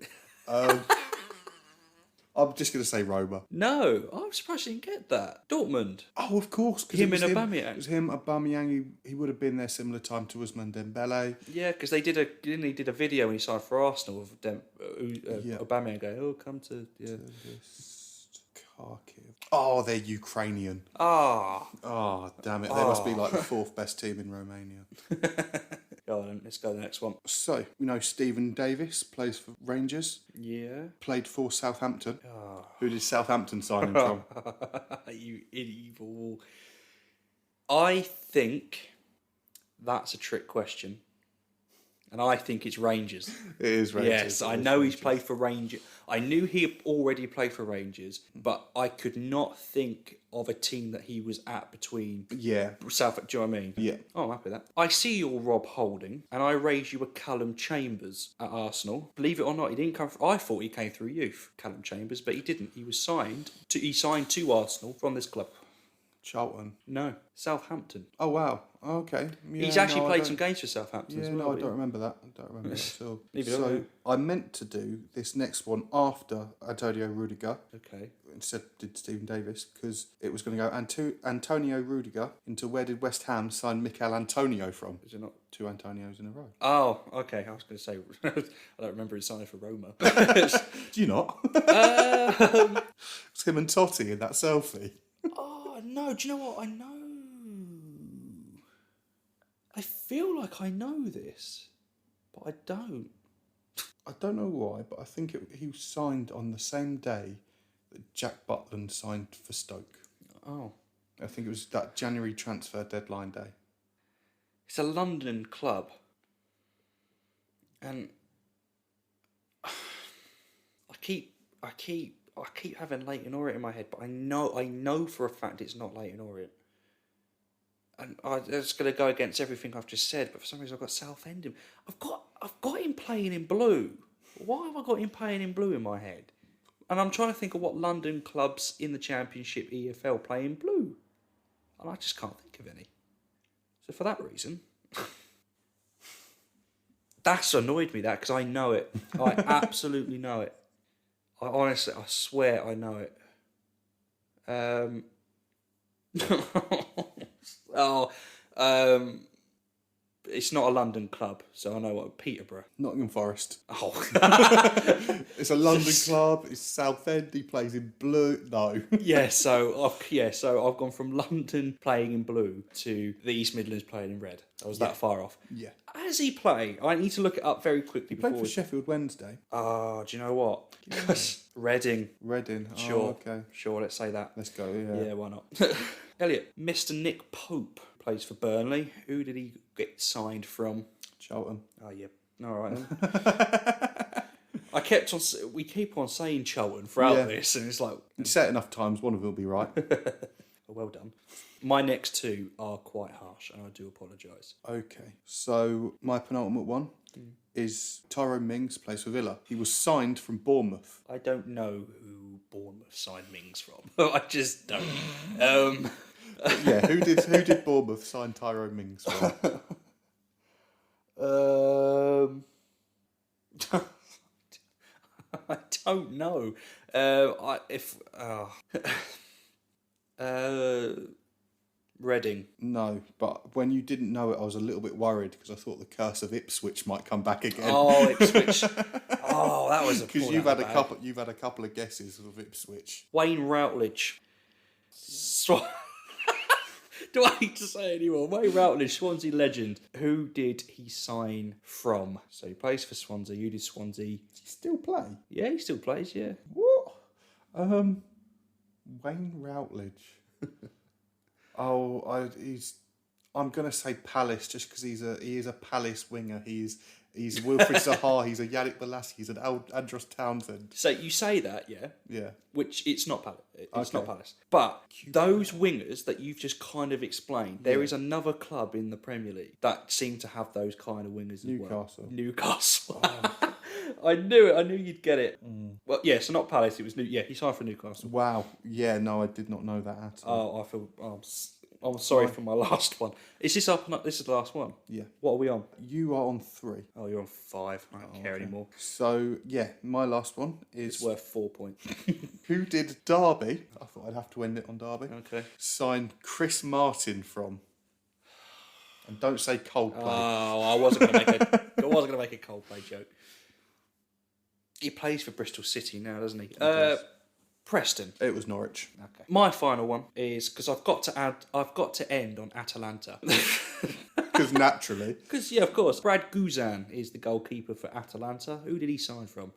I'm just going to say Roma. No, I'm surprised you didn't get that. Dortmund. Oh, of course. 'Cause Him it was and Aubameyang. It was him, Aubameyang. He would have been there similar time to Ousmane Dembele. Yeah, because he did a video when he signed for Arsenal of Aubameyang going, "Oh, come to Kharkiv. Oh, they're Ukrainian. Ah." Oh, damn it. They must be like the fourth best team in Romania. Go on, let's go to the next one. So, we know Stephen Davis plays for Rangers. Yeah. Played for Southampton. Oh. Who did Southampton sign him from? You evil. I think that's a trick question. And I think it's Rangers. It is Rangers. Yes, I know he's played for Rangers. I knew he already played for Rangers, but I could not think of a team that he was at between South. Do you know what I mean? Yeah. Oh, I'm happy with that. I see your Rob Holding, and I raise you a Callum Chambers at Arsenal. Believe it or not, he didn't come. I thought he came through youth, Callum Chambers, but he didn't. He was signed to Arsenal from this club. Charlton. No, Southampton. Oh, wow. Oh, okay. Yeah, He's actually played some games for Southampton as well. No, I don't remember that. I don't remember that at all. Leave it So, alone. I meant to do this next one after Antonio Rudiger. Okay. Instead did Stephen Davis, because it was going to go Antonio Rudiger into where did West Ham sign Mikel Antonio from? Is it not? 2 Antonios in a row. Oh, okay. I was going to say, I don't remember his signing for Roma. Do you not? It's him and Totti in that selfie. Oh, no. Do you know what? I know. I feel like I know this, but I don't. I don't know why, but I think he was signed on the same day that Jack Butland signed for Stoke. Oh. I think it was that January transfer deadline day. It's a London club. And I keep having Leyton Orient in my head, but I know for a fact it's not Leyton Orient. And I'm just going to go against everything I've just said, but for some reason I've got Southend. I've got him playing in blue. Why have I got him playing in blue in my head? And I'm trying to think of what London clubs in the Championship EFL play in blue. And I just can't think of any. So for that reason, that's annoyed me, that, because I know it. I absolutely know it. I swear I know it. It's not a London club, so I know what. Peterborough. Nottingham Forest. Oh. It's a London club. It's Southend. He plays in blue. No. So I've gone from London playing in blue to the East Midlands playing in red. I was that far off. Yeah. As he play, I need to look it up very quickly. He played for Sheffield Wednesday. Oh, do you know what? Reading. Sure. Oh, okay. Sure, let's say that. Let's go, yeah. Yeah, why not? Elliot, Mr. Nick Pope plays for Burnley. Who did he get signed from? Charlton. Oh, yeah. All right, then. We keep on saying Charlton throughout this, and it's like... You say it enough times, one of them will be right. Well done. My next two are quite harsh, and I do apologise. Okay, so my penultimate one is Tyrone Mings, plays for Villa. He was signed from Bournemouth. I don't know who Bournemouth signed Mings from. I just don't. Yeah, who did Bournemouth sign Tyrone Mings from? I don't know. Reading. No, but when you didn't know it, I was a little bit worried because I thought the curse of Ipswich might come back again. Oh, Ipswich. Oh, that was a because you've had a couple of guesses of Ipswich. Wayne Routledge. Do I need to say anymore? Wayne Routledge, Swansea legend. Who did he sign from? So he plays for Swansea. You did Swansea. Does he still play? Yeah, he still plays, yeah. What? Wayne Routledge. I'm going to say Palace just because he is a Palace winger. He's Wilfried Zaha, he's a Yannick Bolasie, he's an Andros Townsend. So you say that, yeah? Yeah. Which it's not Palace. It's not Palace. But those wingers that you've just kind of explained, there is another club in the Premier League that seem to have those kind of wingers as well. Newcastle. Oh. I knew it. I knew you'd get it. Well, yeah, so not Palace. It was he signed for Newcastle. Wow. Yeah, no, I did not know that at all. Oh, I'm sorry for my last one. Is this up? This is the last one? Yeah. What are we on? You are on 3. Oh, you're on 5. I don't care anymore. So, yeah, my last one is... It's worth 4 points. Who did Derby? I thought I'd have to end it on Derby. Okay. Signed Chris Martin from... And don't say Coldplay. Oh, I wasn't going to make a Coldplay joke. He plays for Bristol City now, doesn't he? Preston. It was Norwich. Okay. My final one is because I've got to end on Atalanta. Because naturally. Because, yeah, of course. Brad Guzan is the goalkeeper for Atalanta. Who did he sign from?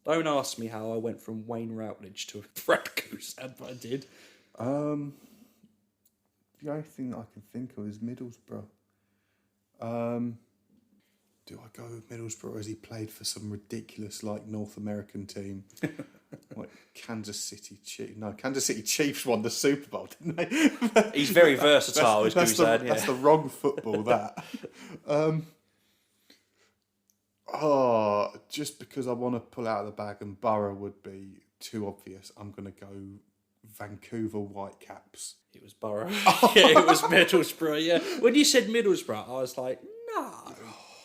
Don't ask me how I went from Wayne Routledge to Brad Guzan, but I did. The only thing that I can think of is Middlesbrough. Do I go with Middlesbrough, or has he played for some ridiculous, like, North American team? Like Kansas City Chiefs. No, Kansas City Chiefs won the Super Bowl, didn't they? He's very versatile, as Guzan. That's the wrong football, that. Just because I want to pull out of the bag and Borough would be too obvious, I'm going to go Vancouver Whitecaps. It was Borough. Yeah, it was Middlesbrough, yeah. When you said Middlesbrough, I was like, no.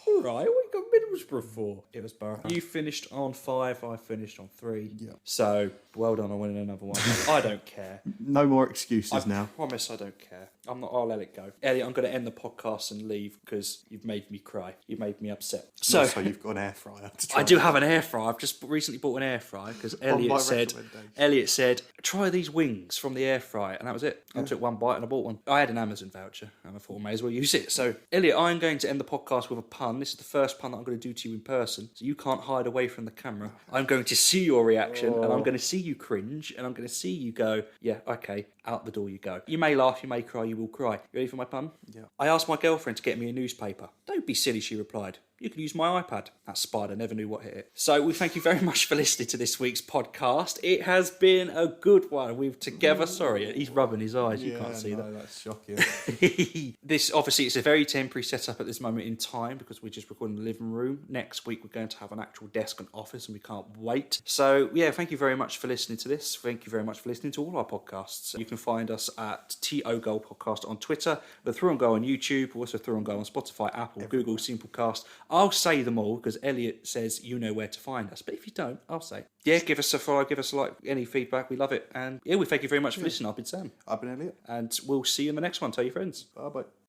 All right, what you got Middlesbrough for? It was Borough. You finished on 5, I finished on 3. Yeah. So, well done on winning another one. I don't care. No more excuses now. I promise I don't care. I'll let it go. Elliot, I'm going to end the podcast and leave because you've made me cry. You've made me upset. So you've got an air fryer to try. I do have an air fryer. I've just recently bought an air fryer because Elliot said, try these wings from the air fryer. And that was it. I took one bite and I bought one. I had an Amazon voucher and I thought I may as well use it. So, Elliot, I'm going to end the podcast with a pun. This is the first pun that I'm going to do to you in person. So you can't hide away from the camera. I'm going to see your reaction and I'm going to see you cringe and I'm going to see you go, yeah, okay, out the door you go. You may laugh, you may cry, you will cry. You ready for my pun? Yeah. I asked my girlfriend to get me a newspaper. Don't be silly, she replied. You can use my iPad. That spider never knew what hit it. So we thank you very much for listening to this week's podcast. It has been a good one. We've together, sorry, he's rubbing his eyes. You can't see that. That's shocking. This, obviously, it's a very temporary setup at this moment in time because we're just recording in the living room. Next week, we're going to have an actual desk and office and we can't wait. So, yeah, thank you very much for listening to this. Thank you very much for listening to all our podcasts. You can find us at TO Goal Podcast on Twitter, the Through and Go on YouTube, also Through and Go on Spotify, Apple, Google, Simplecast. I'll say them all because Elliot says you know where to find us. But if you don't, I'll say. Yeah, give us a follow, give us a like, any feedback. We love it. And yeah, we thank you very much for listening. I've been Sam. I've been Elliot. And we'll see you in the next one. Tell your friends. Bye-bye.